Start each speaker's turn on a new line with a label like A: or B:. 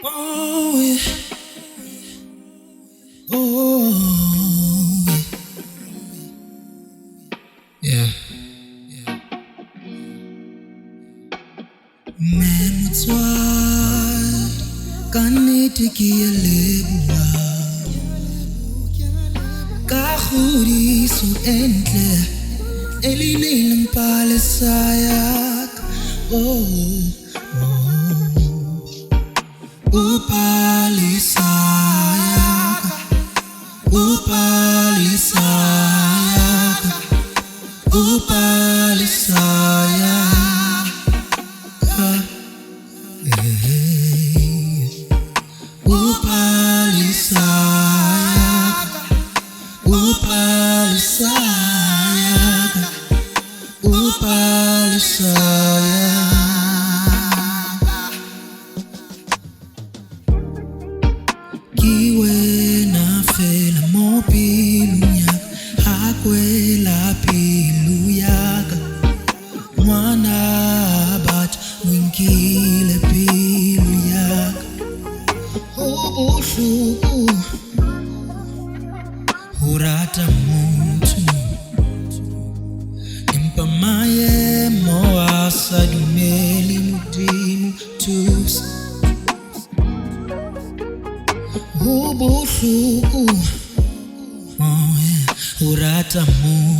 A: Oh, yeah. Oh, yeah. Menutwa kanitikielewa kahuri su entle elinilang palasayak. Oh, upalisayak, upalisayak, upalisayak. Upalisayak, upalisayak, upalisayak. Kiwe na fela mo piluyak, hakwe la piluyak. Mwana bat winkile piluyak. Ubusuku hurata muntu impamaye moasa dumeli mudimu tusa. Ubusuku hurata muntu